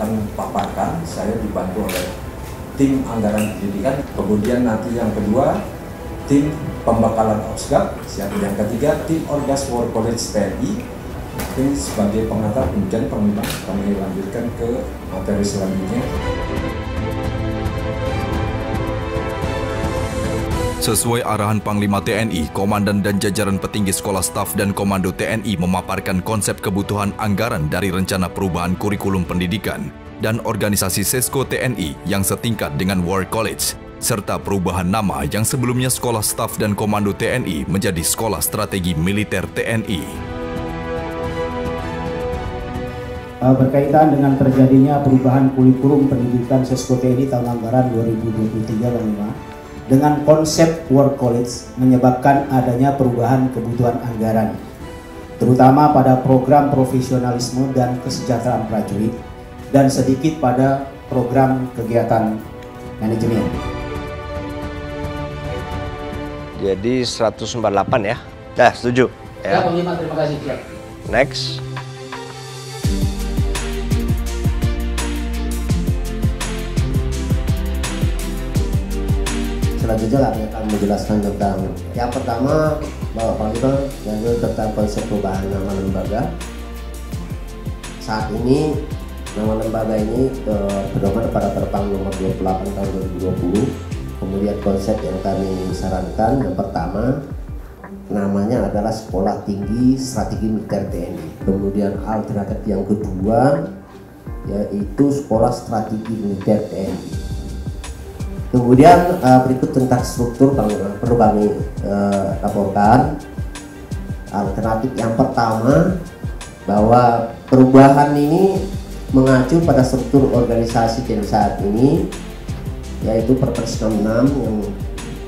akan paparkan, saya dibantu oleh tim anggaran pendidikan, kemudian nanti yang kedua tim pembekalan OSGAP, yang ketiga tim Orgas War College TNI, mungkin sebagai pengantar, kemudian kami lanjutkan ke materi selanjutnya. Sesuai arahan Panglima TNI, Komandan dan jajaran petinggi Sekolah Staf dan Komando TNI memaparkan konsep kebutuhan anggaran dari rencana perubahan kurikulum pendidikan dan organisasi Sesko TNI yang setingkat dengan War College, serta perubahan nama yang sebelumnya Sekolah Staf dan Komando TNI menjadi Sekolah Strategi Militer TNI. Berkaitan dengan terjadinya perubahan kurikulum pendidikan Sesko TNI tahun anggaran 2023-2025, dengan konsep War College menyebabkan adanya perubahan kebutuhan anggaran, terutama pada program profesionalisme dan kesejahteraan prajurit, dan sedikit pada program kegiatan manajemen. Jadi 198 ya? Dah, setuju? Ya, Panglima, terima kasih. Siap. Next. Selanjutnya kami akan menjelaskan tentang yang pertama, Bapak Panglima, yaitu tentang konsep perubahan nama lembaga. Saat ini nama lembaga ini berpedoman pada Perpang nomor 28 tahun 2020. Kemudian konsep yang kami sarankan yang pertama, namanya adalah Sekolah Tinggi Strategi Militer TNI. Kemudian alternatif yang kedua yaitu Sekolah Strategi Militer TNI. Kemudian berikut tentang struktur perlu kami laporkan. Alternatif yang pertama, bahwa perubahan ini mengacu pada struktur organisasi TNI saat ini, yaitu Perpres 66 yang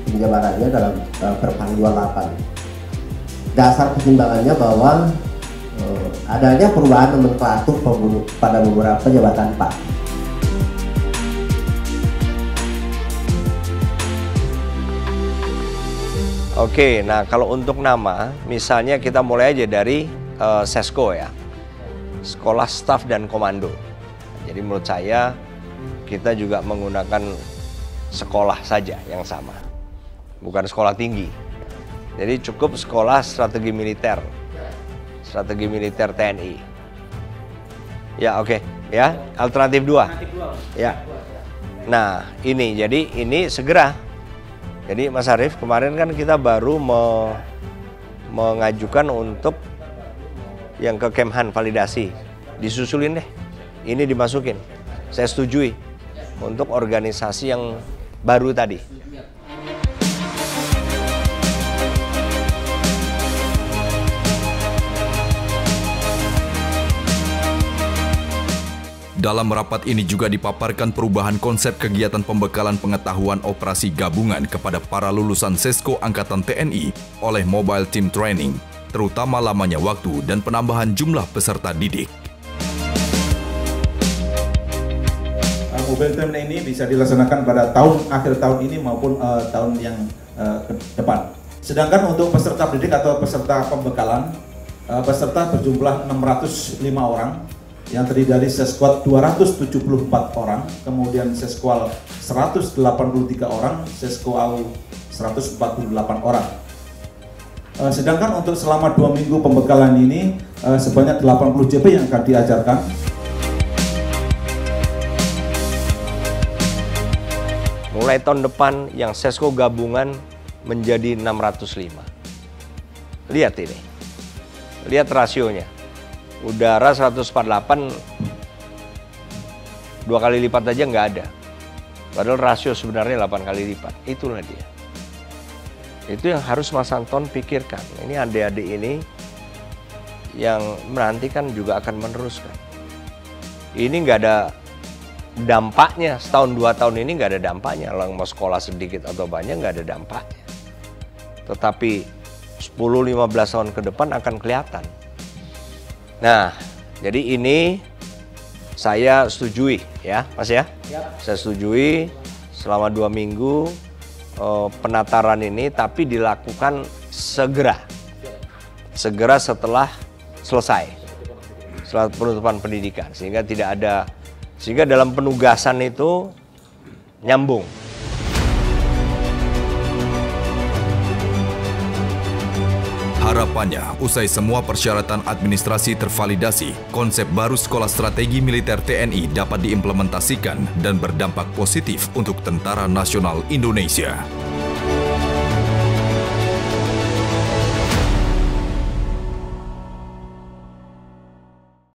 penjabarannya dalam Perpang 28. Dasar pertimbangannya bahwa adanya perubahan nomenklatur pada beberapa jabatan Pak. Oke, nah kalau untuk nama, misalnya kita mulai aja dari Sesko ya, Sekolah Staf dan Komando. Jadi menurut saya kita juga menggunakan sekolah saja yang sama, bukan sekolah tinggi. Jadi cukup Sekolah Strategi Militer, Strategi Militer TNI. Ya oke, ya alternatif 2. Ya. Nah ini, jadi ini segera. Jadi Mas Arief, kemarin kan kita baru mengajukan untuk yang ke Kemhan validasi. Disusulin deh, ini dimasukin. Saya setujui untuk organisasi yang baru tadi. Dalam rapat ini juga dipaparkan perubahan konsep kegiatan pembekalan pengetahuan operasi gabungan kepada para lulusan Sesko Angkatan TNI oleh Mobile Team Training, terutama lamanya waktu dan penambahan jumlah peserta didik. Mobile Team ini bisa dilaksanakan pada akhir tahun ini maupun tahun yang ke depan. Sedangkan untuk peserta didik atau peserta pembekalan, peserta berjumlah 605 orang, yang terdiri dari Sesquad 274 orang, kemudian Sesqual 183 orang, Sesqual 148 orang. Sedangkan untuk selama 2 minggu pembekalan ini sebanyak 80 JP yang akan diajarkan. Mulai tahun depan yang Sesko gabungan menjadi 605. Lihat ini, lihat rasionya. Udara 148 2 kali lipat aja nggak ada. Padahal rasio sebenarnya 8 kali lipat. Itulah dia. Itu yang harus Mas Anton pikirkan. Ini adik-adik ini yang nanti kan juga akan meneruskan. Ini nggak ada dampaknya. Setahun 2 tahun ini nggak ada dampaknya. Kalau mau sekolah sedikit atau banyak nggak ada dampaknya. Tetapi 10-15 tahun ke depan akan kelihatan. Nah, jadi ini saya setujui ya, Mas ya. Saya setujui selama 2 minggu penataran ini, tapi dilakukan segera. Segera setelah selesai, setelah penutupan pendidikan, sehingga tidak ada Sehingga dalam penugasan itu nyambung. Harapannya, usai semua persyaratan administrasi tervalidasi, konsep baru Sekolah Strategi Militer TNI dapat diimplementasikan dan berdampak positif untuk Tentara Nasional Indonesia.